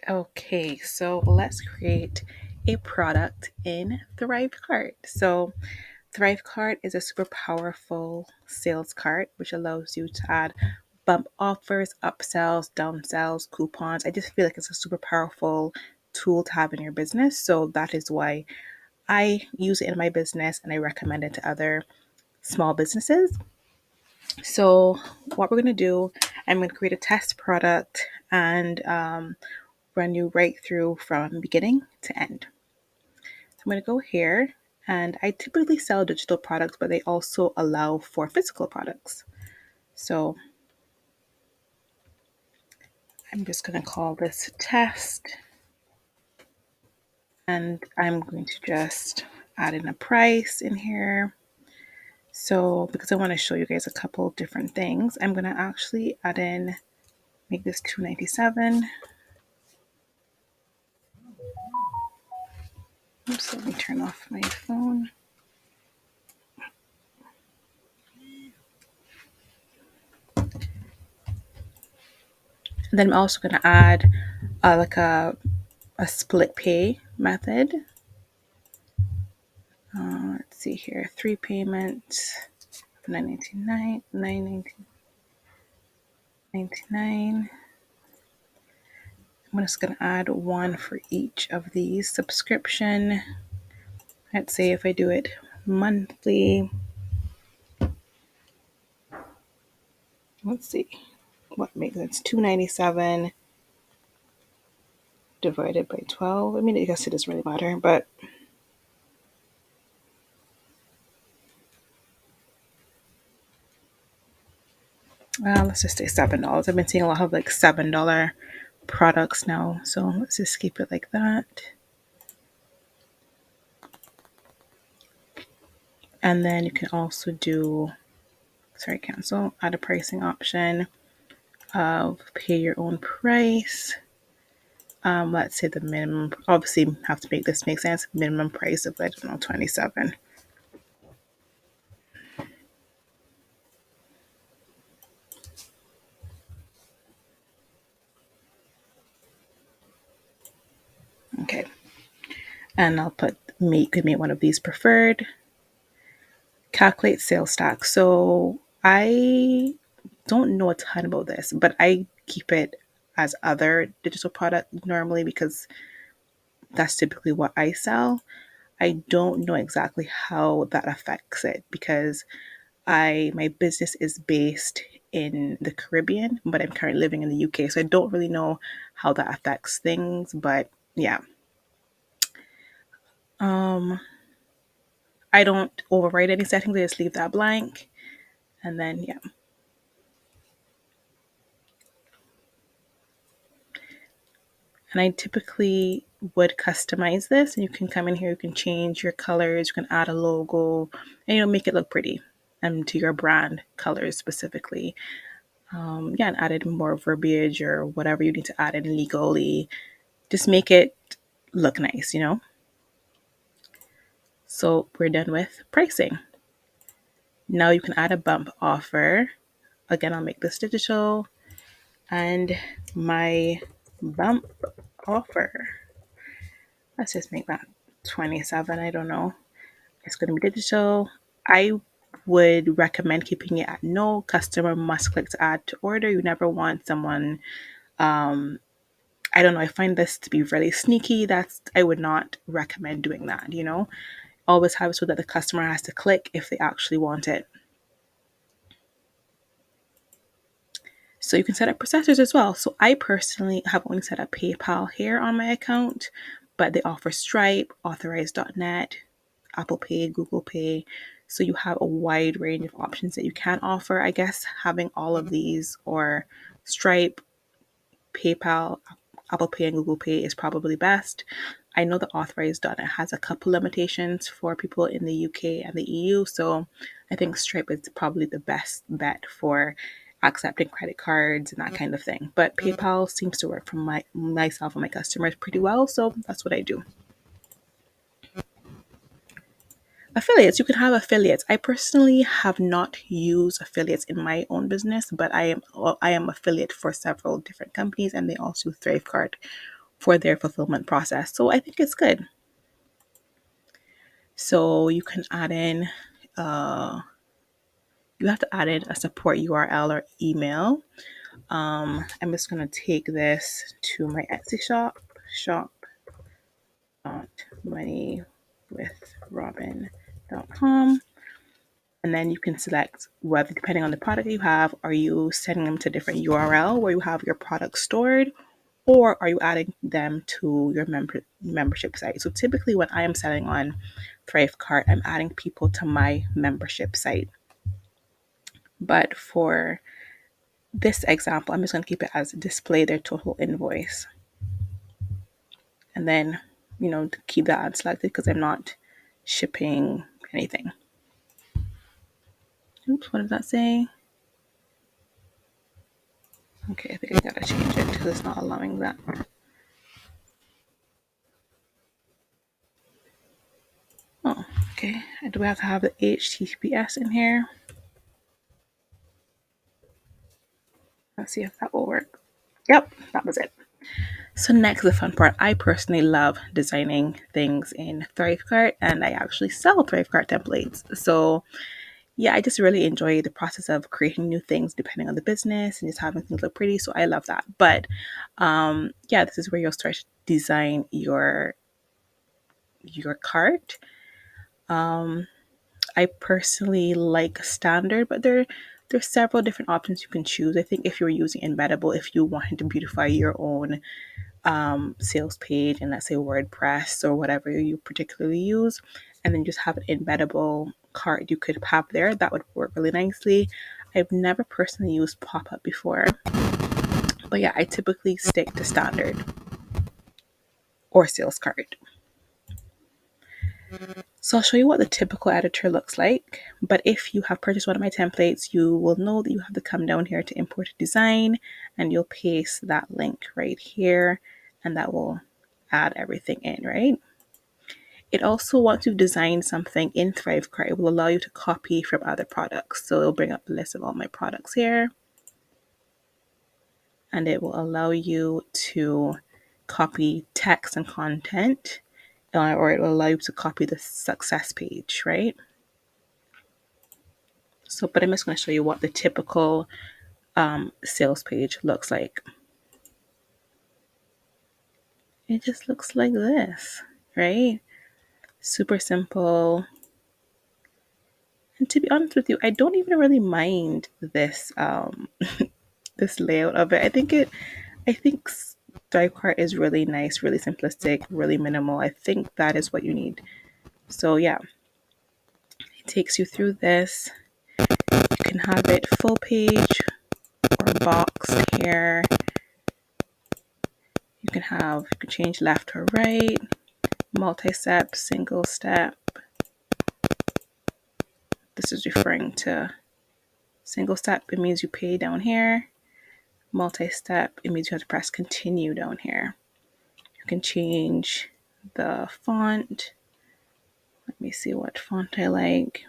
Okay, so let's create a product in ThriveCart. So ThriveCart is a super powerful sales cart which allows you to add bump offers, upsells, downsells, coupons. I just feel like it's a super powerful tool to have in your business. So that is why I use it in my business and I recommend it to other small businesses. So what we're going to do, I'm going to create a test product and run you right through from beginning to end. So I'm going to go here, and I typically sell digital products, but they also allow for physical products. So I'm just going to call this test, and I'm going to just add in a price in here. So because I want to show you guys a couple different things, I'm going to actually add in, make this $2.97. Oops, let me turn off my phone. And then I'm also going to add like a split pay method. Let's see here, 3 payments, $9.99, $9.99. I'm just going to add one for each of these. Subscription, let's say if I do it monthly, let's see what makes it. It's $2.97 divided by 12. I mean, I guess it doesn't really matter, but let's just say $7. I've been seeing a lot of like $7 products now, so let's just keep it like that. And then you can also do, cancel, add a pricing option of pay your own price. Let's say the minimum, obviously have to make this make sense, minimum price of, I don't know, 27. Okay. And I'll put could make one of these preferred. Calculate sales tax. So I don't know a ton about this, but I keep it as other digital product normally because that's typically what I sell. I don't know exactly how that affects it because my business is based in the Caribbean, but I'm currently living in the UK, so I don't really know how that affects things. But yeah, um, I don't overwrite any settings. I just leave that blank, and then yeah, and I typically would customize this. And you can come in here, you can change your colors, you can add a logo, and make it look pretty and to your brand colors specifically. Yeah, and added more verbiage or whatever you need to add in legally. Just make it look nice. So we're done with pricing. Now you can add a bump offer. Again, I'll make this digital. And my bump offer, let's just make that 27. I don't know. It's going to be digital. I would recommend keeping it at no. Customer must click to add to order. You never want someone, I don't know, I find this to be really sneaky. I would not recommend doing that. Always have it so that the customer has to click if they actually want it. So you can set up processors as well. So I personally have only set up PayPal here on my account, but they offer Stripe, Authorize.net, Apple Pay, Google Pay. So you have a wide range of options that you can offer. I guess having all of these, or Stripe, PayPal, Apple Pay, and Google Pay is probably best. I know that Authorize.net has a couple limitations for people in the UK and the EU, so I think Stripe is probably the best bet for accepting credit cards and that kind of thing. But PayPal seems to work for myself and my customers pretty well, so that's what I do. Affiliates, you can have affiliates. I personally have not used affiliates in my own business, but I am affiliate for several different companies, and they also ThriveCart for their fulfillment process. So I think it's good. So you can add in, you have to add in a support URL or email. I'm just going to take this to my Etsy shop moneywithrobin.com. And then you can select whether, depending on the product you have, are you sending them to a different URL where you have your product stored, or are you adding them to your membership site? So typically when I am selling on ThriveCart, I'm adding people to my membership site. But for this example, I'm just going to keep it as display their total invoice. And then, to keep that unselected because I'm not shipping anything. Oops, what does that say? Okay, I think I gotta change it because it's not allowing that. Oh, okay. Do we have to have the HTTPS in here? Let's see if that will work. Yep, that was it. So next, the fun part. I personally love designing things in ThriveCart, and I actually sell ThriveCart templates. So yeah, I just really enjoy the process of creating new things depending on the business and just having things look pretty. So I love that. But yeah, this is where you'll start to design your cart. I personally like standard, but there's several different options you can choose. I think if you're using embeddable, if you wanted to beautify your own sales page and let's say WordPress or whatever you particularly use, and then just have an embeddable cart you could have there, that would work really nicely. I've never personally used pop-up before, but yeah, I typically stick to standard or sales cart. So I'll show you what the typical editor looks like. But if you have purchased one of my templates, you will know that you have to come down here to import a design and you'll paste that link right here and that will add everything in, right? It also, once you've designed something in ThriveCart, it will allow you to copy from other products. So it'll bring up the list of all my products here and it will allow you to copy text and content, or it will allow you to copy the success page, right? So, but I'm just going to show you what the typical sales page looks like. It just looks like this, right? Super simple. And to be honest with you, I don't even really mind this this layout of it. I think ThriveCart is really nice, really simplistic, really minimal. I think that is what you need. So yeah, it takes you through this. You can have it full page or boxed here. You can change left or right, multi-step, single step. This is referring to single step. It means you pay down here. Multi-step, it means you have to press continue down here. You can change the font. Let me see what font I like.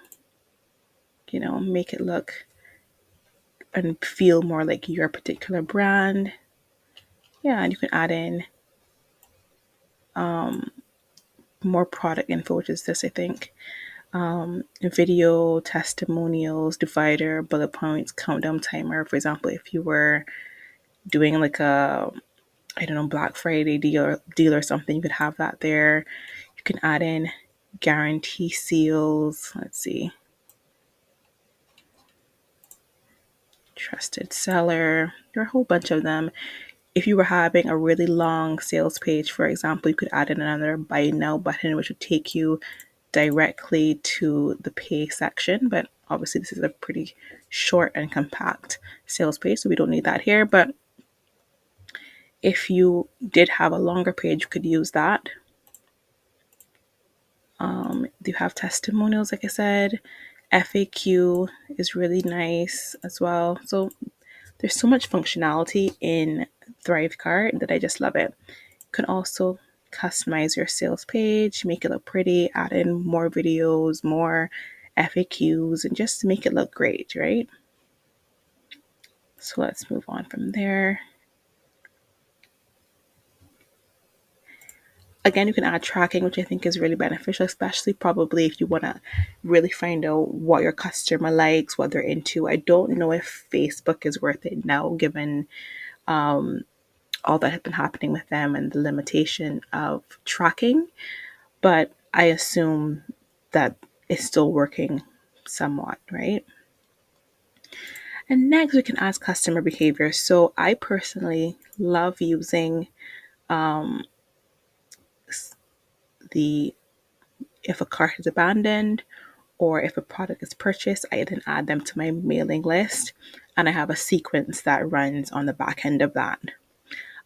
Make it look and feel more like your particular brand. Yeah, and you can add in more product info, which is this, I think. Video, testimonials, divider, bullet points, countdown timer. For example, if you were doing like a, I don't know, Black Friday deal or something, you could have that there. You can add in guarantee seals. Let's see. Trusted seller. There are a whole bunch of them. If you were having a really long sales page, for example, you could add in another buy now button, which would take you directly to the pay section. But obviously, this is a pretty short and compact sales page, so we don't need that here. But if you did have a longer page, you could use that. You have testimonials, like I said. FAQ is really nice as well. So there's so much functionality in ThriveCart that I just love it. You can also customize your sales page, make it look pretty, add in more videos, more FAQs, and just make it look great, right? So let's move on from there. Again, you can add tracking, which I think is really beneficial, especially probably if you want to really find out what your customer likes, what they're into. I don't know if Facebook is worth it now, given all that has been happening with them and the limitation of tracking, but I assume that it's still working somewhat, right? And next, we can ask customer behavior. So I personally love using the if a cart is abandoned or if a product is purchased, I then add them to my mailing list and I have a sequence that runs on the back end of that.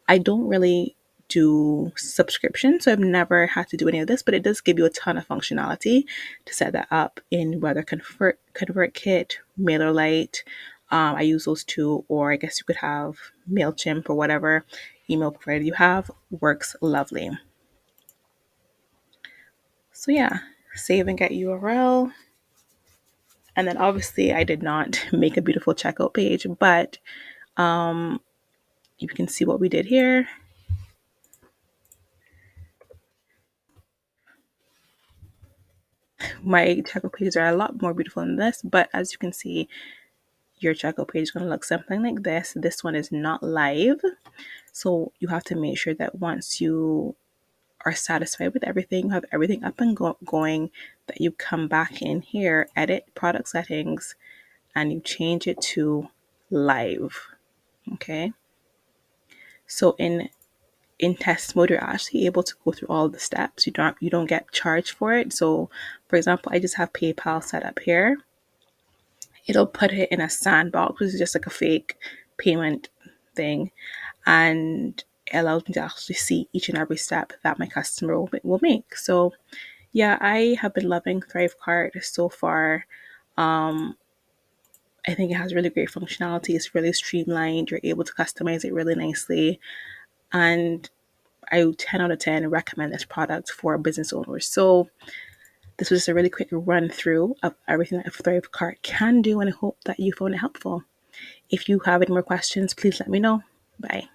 I don't really do subscriptions, so I've never had to do any of this, but it does give you a ton of functionality to set that up in whether ConvertKit, MailerLite. I use those two, or I guess you could have MailChimp or whatever email provider you have. Works lovely. So yeah, save and get URL. And then obviously I did not make a beautiful checkout page, but you can see what we did here. My checkout pages are a lot more beautiful than this, but as you can see, your checkout page is going to look something like this. This one is not live, so you have to make sure that once you are satisfied with everything, you have everything up and going, that you come back in here, edit product settings, and you change it to live. Okay, so in test mode, you're actually able to go through all the steps. You don't get charged for it. So for example, I just have PayPal set up here. It'll put it in a sandbox, which is just like a fake payment thing, and it allows me to actually see each and every step that my customer will make. So yeah, I have been loving ThriveCart so far. I think it has really great functionality. It's really streamlined. You're able to customize it really nicely. And I 10 out of 10 recommend this product for business owners. So this was just a really quick run through of everything that ThriveCart can do, and I hope that you found it helpful. If you have any more questions, please let me know. Bye.